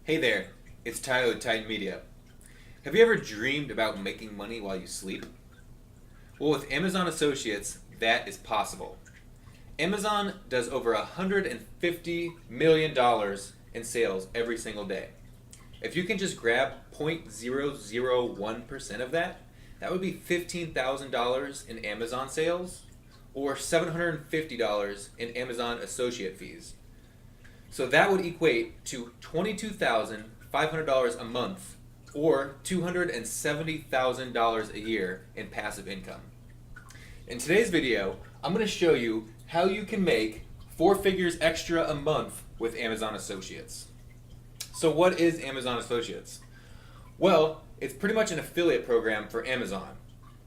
Hey there, it's Tyler with Titan Media. Have you ever dreamed about making money while you sleep? Well, with Amazon Associates, that is possible. Amazon does over $150 million in sales every single day. If you can just grab 0.001% of that, that would be $15,000 in Amazon sales or $750 in Amazon associate fees. So that would equate to $22,500 a month or $270,000 a year in passive income. In today's video, I'm going to show you how you can make 4 figures extra a month with Amazon Associates. So what is Amazon Associates? Well, it's pretty much an affiliate program for Amazon.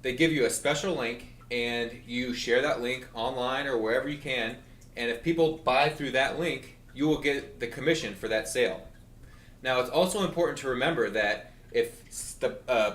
They give you a special link and you share that link online or wherever you can, and if people buy through that link, you will get the commission for that sale. Now, it's also important to remember that if the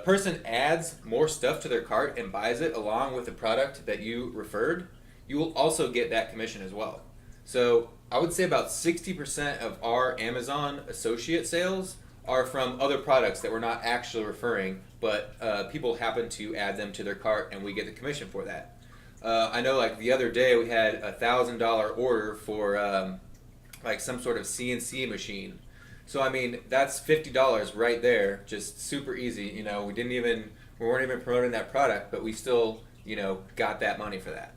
person adds more stuff to their cart and buys it along with the product that you referred, you will also get that commission as well. So I would say about 60% of our Amazon associate sales are from other products that we're not actually referring, but people happen to add them to their cart and we get the commission for that. I know like the other day we had a $1,000 order for like some sort of CNC machine. So I mean, that's $50 right there, just super easy. You know, we weren't even promoting that product, but we still, got that money for that.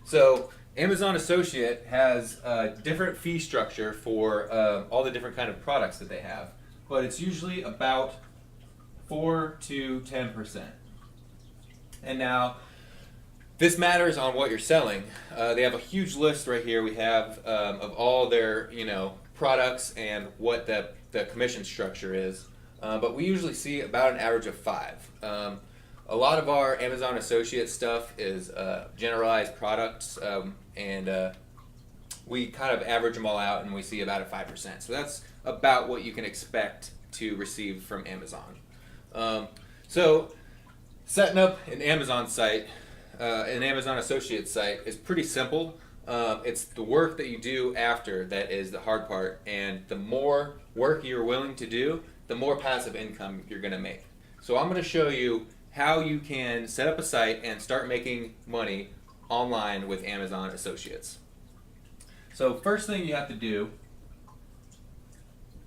So Amazon Associate has a different fee structure for all the different kind of products that they have, but it's usually about 4 to 10%. And now, this matters on what you're selling. They have a huge list right here. We have of all their products and what the commission structure is. But we usually see about an average of 5. A lot of our Amazon Associate stuff is generalized products, and we kind of average them all out, and we see about a 5%. So that's about what you can expect to receive from Amazon. So setting up an Amazon site. An Amazon Associates site is pretty simple. It's the work that you do after that is the hard part, and the more work you're willing to do, the more passive income you're going to make. So I'm going to show you how you can set up a site and start making money online with Amazon Associates. So first thing you have to do,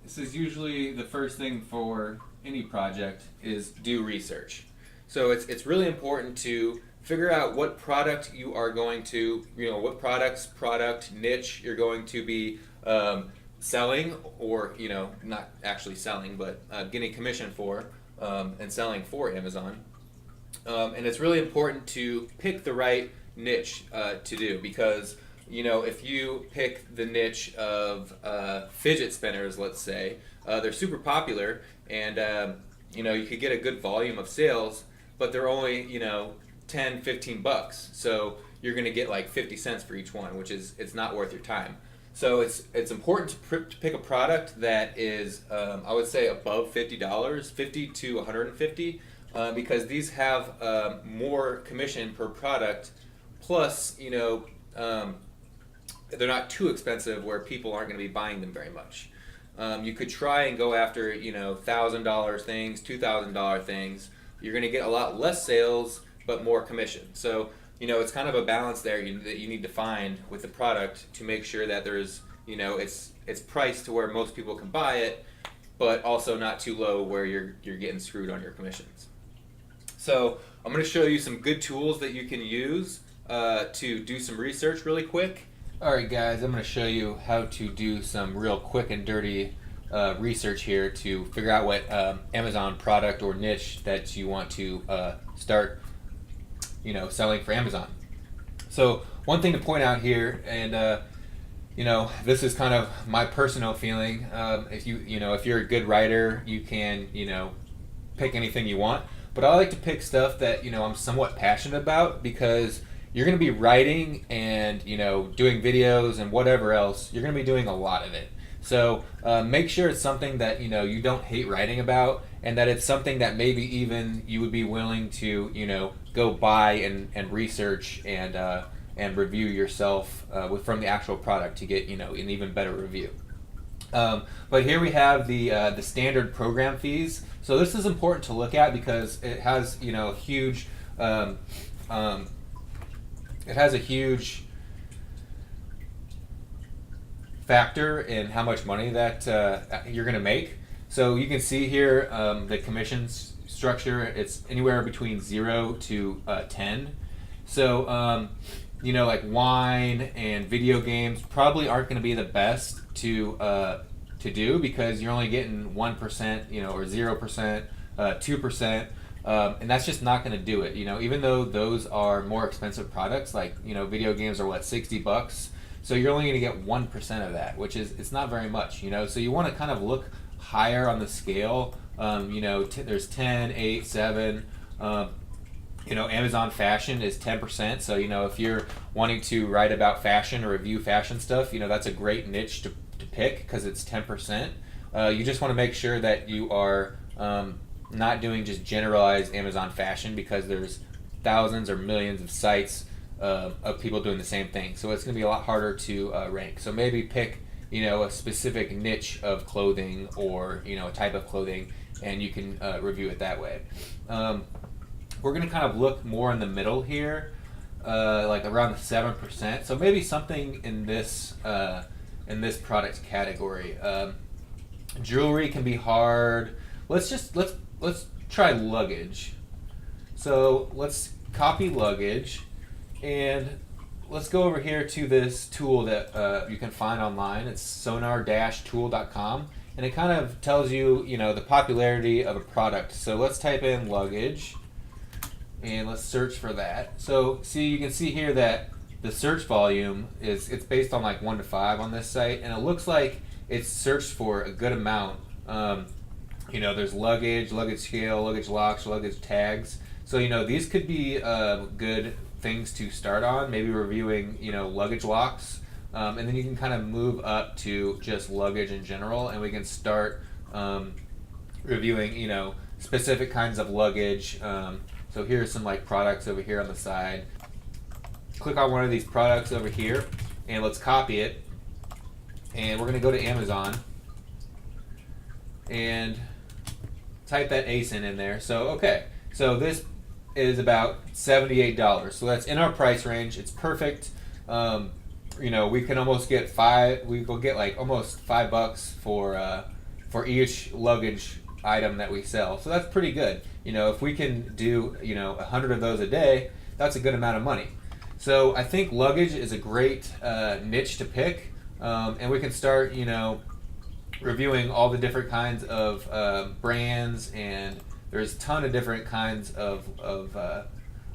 this is usually the first thing for any project, is do research. So it's really important to figure out what product you are going to, what product niche you're going to be selling, or, not actually selling, but getting commission for and selling for Amazon. And it's really important to pick the right niche to do, because, if you pick the niche of fidget spinners, let's say, they're super popular, and, you could get a good volume of sales, but they're only, $10, $15. So you're going to get like 50 cents for each one, which is it's not worth your time. So it's important to pick a product that is, I would say, above $50, 50 to 150, because these have more commission per product. Plus, they're not too expensive where people aren't going to be buying them very much. You could try and go after, $1,000 things, $2,000 things. You're going to get a lot less sales, but more commission. So, it's kind of a balance there that you need to find with the product to make sure that there's, it's priced to where most people can buy it, but also not too low where you're getting screwed on your commissions. So I'm going to show you some good tools that you can use to do some research really quick. All right, guys, I'm going to show you how to do some real quick and dirty research here to figure out what Amazon product or niche that you want to start selling for Amazon. So one thing to point out here, and this is kind of my personal feeling. If you're a good writer, you can pick anything you want. But I like to pick stuff that I'm somewhat passionate about, because you're going to be writing and doing videos and whatever else. You're going to be doing a lot of it. So make sure it's something that you don't hate writing about, and that it's something that maybe even you would be willing to go buy and research and review yourself from the actual product to get an even better review. But here we have the standard program fees. So this is important to look at because it has huge it has a huge factor in how much money that you're going to make. So you can see here the commissions structure. It's anywhere between 0 to 10. So like wine and video games probably aren't going to be the best to do because you're only getting 1%, or 0%, 2%, and that's just not going to do it. Even though those are more expensive products, like video games are $60, so you're only going to get 1% of that, which is it's not very much. So you want to kind of look higher on the scale. There's 10, 8, 7. Amazon fashion is 10%. So if you're wanting to write about fashion or review fashion stuff, that's a great niche to pick because it's 10%. You just want to make sure that you are not doing just generalized Amazon fashion because there's thousands or millions of sites of people doing the same thing. So it's going to be a lot harder to rank. So maybe pick a specific niche of clothing or a type of clothing, and you can review it that way. We're going to kind of look more in the middle here, like around the 7%. So maybe something in this product category. Jewelry can be hard. Let's try luggage. So let's copy luggage, and let's go over here to this tool that you can find online. It's sonar-tool.com, and it kind of tells you the popularity of a product. So let's type in luggage, and let's search for that. So you can see here that the search volume it's based on like 1 to 5 on this site, and it looks like it's searched for a good amount. There's luggage scale, luggage locks, luggage tags. So these could be good things to start on. Maybe reviewing luggage locks, and then you can kind of move up to just luggage in general, and we can start reviewing specific kinds of luggage. So here's some like products over here on the side. Click on one of these products over here, and let's copy it. And we're going to go to Amazon and type that ASIN in there. So this is about $78. So that's in our price range. It's perfect. We can almost get we will get like almost $5 for each luggage item that we sell. So that's pretty good. If we can do 100 of those a day, that's a good amount of money. So I think luggage is a great niche to pick, and we can start reviewing all the different kinds of brands, and there's a ton of different kinds of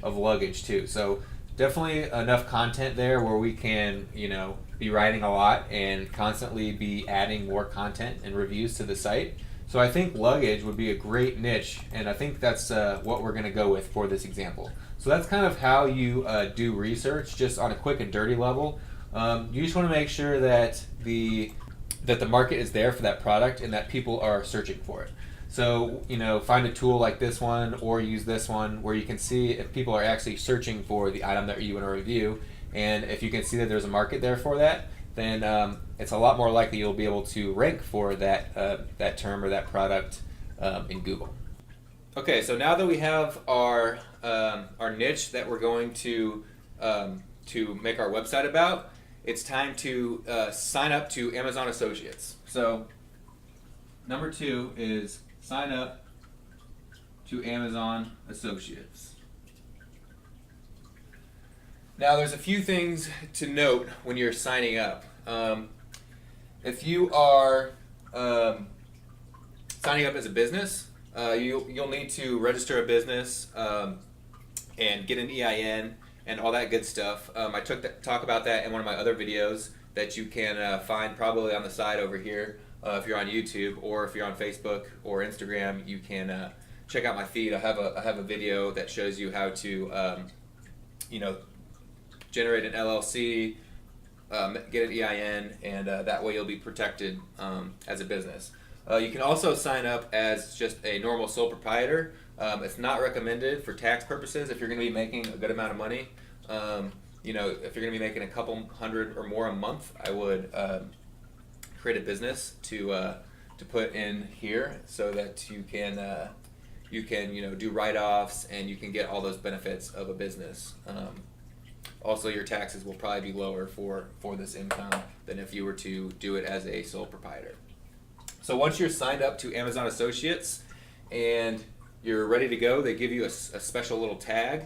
luggage too. So definitely enough content there where we can be writing a lot and constantly be adding more content and reviews to the site. So I think luggage would be a great niche, and I think that's what we're going to go with for this example. So that's kind of how you do research, just on a quick and dirty level. You just want to make sure that the market is there for that product and that people are searching for it. So find a tool like this one or use this one where you can see if people are actually searching for the item that you want to review, and if you can see that there's a market there for that, then it's a lot more likely you'll be able to rank for that term or that product in Google. Okay, so now that we have our niche that we're going to make our website about, it's time to sign up to Amazon Associates. So number 2 is sign up to Amazon Associates. Now there's a few things to note when you're signing up. If you are signing up as a business, you'll need to register a business and get an EIN and all that good stuff. I talk about that in one of my other videos that you can find probably on the side over here if you're on YouTube, or if you're on Facebook or Instagram, you can check out my feed. I have a video that shows you how to generate an LLC, get an EIN, and that way you'll be protected as a business. You can also sign up as just a normal sole proprietor. It's not recommended for tax purposes if you're going to be making a good amount of money. If you're going to be making a couple hundred or more a month, I would create a business to put in here so that you can do write-offs and you can get all those benefits of a business. Also, your taxes will probably be lower for this income than if you were to do it as a sole proprietor. So once you're signed up to Amazon Associates and you're ready to go, they give you a special little tag.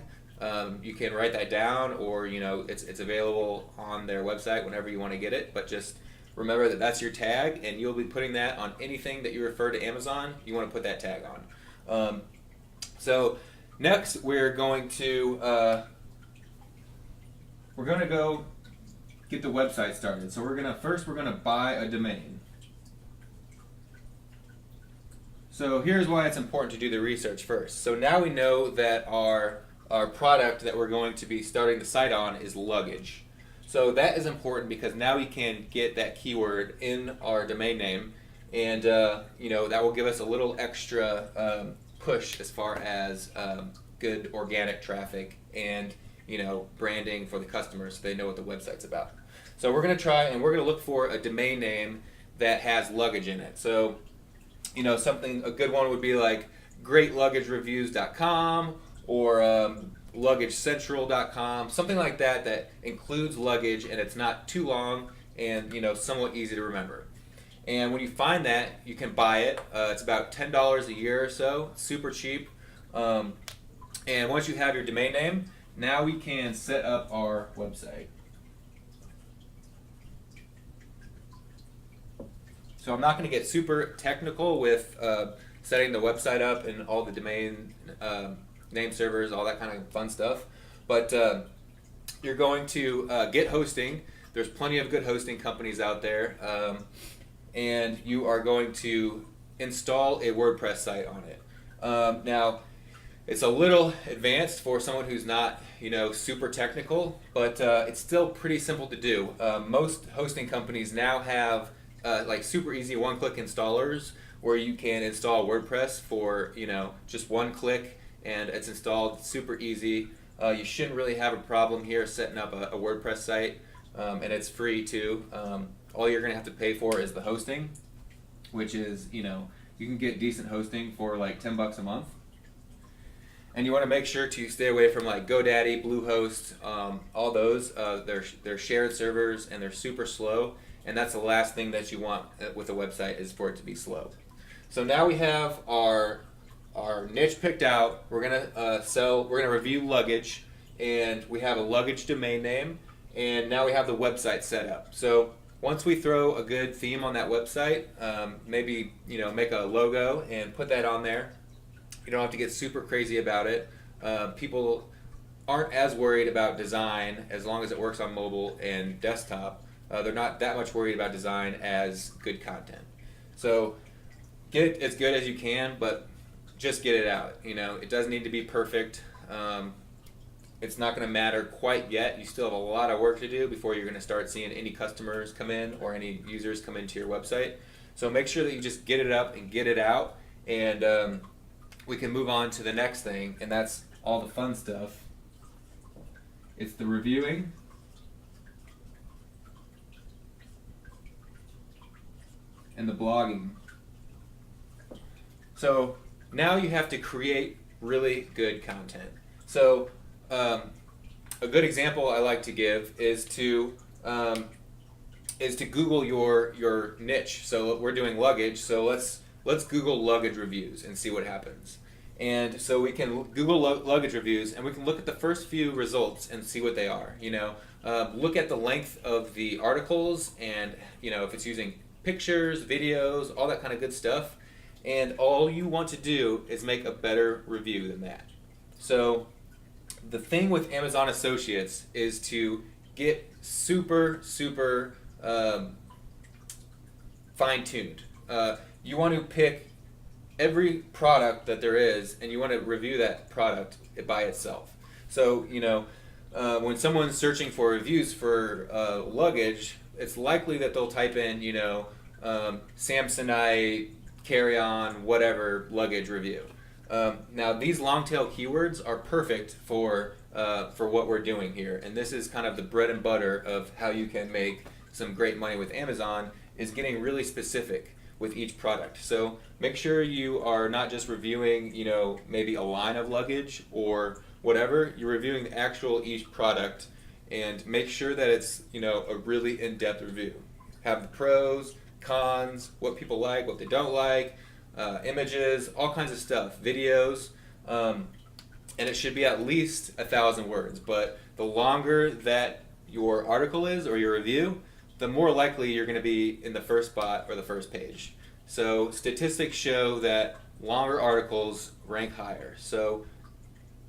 You can write that down, or it's available on their website whenever you want to get it. But just remember that that's your tag, and you'll be putting that on anything that you refer to Amazon. You want to put that tag on. So next, we're going to go get the website started. So we're gonna buy a domain. So here's why it's important to do the research first. So now we know that our product that we're going to be starting the site on is luggage. So that is important because now we can get that keyword in our domain name, and that will give us a little extra push as far as good organic traffic and branding for the customers so they know what the website's about. So we're going to try and we're going to look for a domain name that has luggage in it. So a good one would be like greatluggagereviews.com or luggagecentral.com, something like that includes luggage and it's not too long and somewhat easy to remember. And when you find that, you can buy it. It's about $10 a year or so, super cheap. And once you have your domain name, now we can set up our website. So I'm not going to get super technical with setting the website up and all the domain name servers, all that kind of fun stuff. But you're going to get hosting. There's plenty of good hosting companies out there. And you are going to install a WordPress site on it. Now, it's a little advanced for someone who's not super technical, but it's still pretty simple to do. Most hosting companies now have like super easy one-click installers where you can install WordPress for just one click and it's installed super easy. You shouldn't really have a problem here setting up a WordPress site, and it's free too. All you're going to have to pay for is the hosting, which is you can get decent hosting for like $10 a month. And you want to make sure to stay away from like GoDaddy, Bluehost, all those. They're shared servers and they're super slow. And that's the last thing that you want with a website is for it to be slow. So now we have our niche picked out. We're gonna review luggage, and we have a luggage domain name, and now we have the website set up. So once we throw a good theme on that website, maybe make a logo and put that on there. You don't have to get super crazy about it. People aren't as worried about design as long as it works on mobile and desktop. They're not that much worried about design as good content. So get it as good as you can, but just get it out. It doesn't need to be perfect. It's not going to matter quite yet. You still have a lot of work to do before you're going to start seeing any customers come in or any users come into your website. So make sure that you just get it up and get it out, and we can move on to the next thing, and that's all the fun stuff. It's the reviewing. And the blogging. So now you have to create really good content. So a good example I like to give is to Google your niche. So we're doing luggage. So let's Google luggage reviews and see what happens. And so we can Google luggage reviews, and we can look at the first few results and see what they are. Look at the length of the articles, and if it's using pictures, videos, all that kind of good stuff. And all you want to do is make a better review than that. So the thing with Amazon Associates is to get super fine-tuned. You want to pick every product that there is, and you want to review that product by itself. So when someone's searching for reviews for luggage, it's likely that they'll type in Samsonite carry-on whatever luggage review. Now these long tail keywords are perfect for what we're doing here, and this is kind of the bread and butter of how you can make some great money with Amazon, is getting really specific with each product. So make sure you are not just reviewing, maybe a line of luggage or whatever. You're reviewing the actual each product, and make sure that it's, a really in-depth review. Have the pros, cons, what people like, what they don't like, images, all kinds of stuff, videos, and it should be at least 1,000 words. But the longer that your article is or your review, the more likely you're going to be in the first spot or the first page. So statistics show that longer articles rank higher. So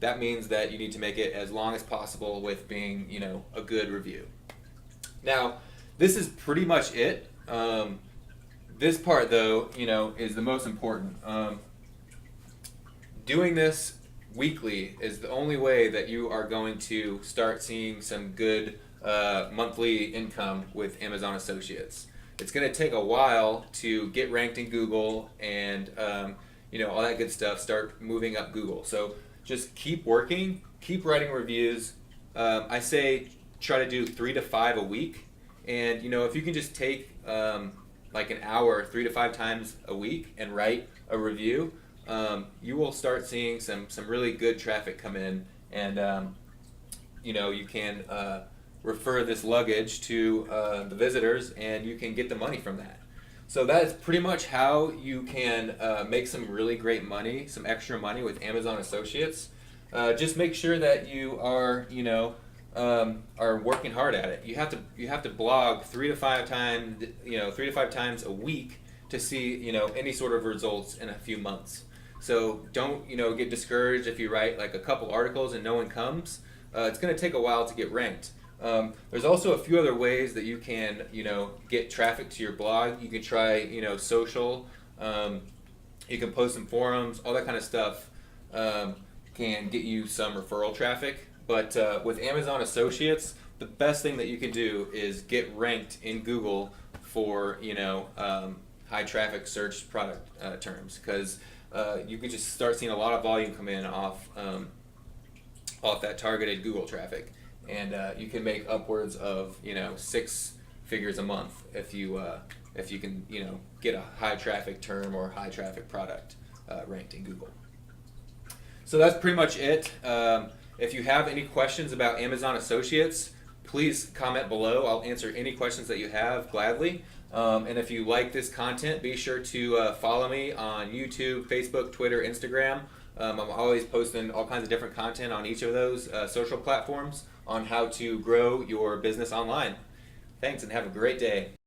that means that you need to make it as long as possible with being, a good review. Now, this is pretty much it. This part, though, is the most important. Doing this weekly is the only way that you are going to start seeing some good monthly income with Amazon Associates. It's going to take a while to get ranked in Google and all that good stuff, start moving up Google. So just keep working, keep writing reviews. I say try to do 3 to 5 a week. And if you can just take like an hour 3 to 5 times a week and write a review, you will start seeing some really good traffic come in, and you can refer this luggage to the visitors, and you can get the money from that. So that is pretty much how you can make some really great money, some extra money with Amazon Associates. Just make sure that you are are working hard at it. You have to blog 3 to 5 times 3 to 5 times a week to see any sort of results in a few months. So don't get discouraged if you write like a couple articles and no one comes. It's going to take a while to get ranked. There's also a few other ways that you can get traffic to your blog. You can try social. You can post some forums. All that kind of stuff can get you some referral traffic. But with Amazon Associates, the best thing that you can do is get ranked in Google for high traffic search product terms, because you could just start seeing a lot of volume come in off that targeted Google traffic, and you can make upwards of 6 figures a month if you can get a high traffic term or high traffic product ranked in Google. So that's pretty much it. If you have any questions about Amazon Associates, please comment below. I'll answer any questions that you have gladly. And if you like this content, be sure to follow me on YouTube, Facebook, Twitter, Instagram. I'm always posting all kinds of different content on each of those social platforms on how to grow your business online. Thanks, and have a great day.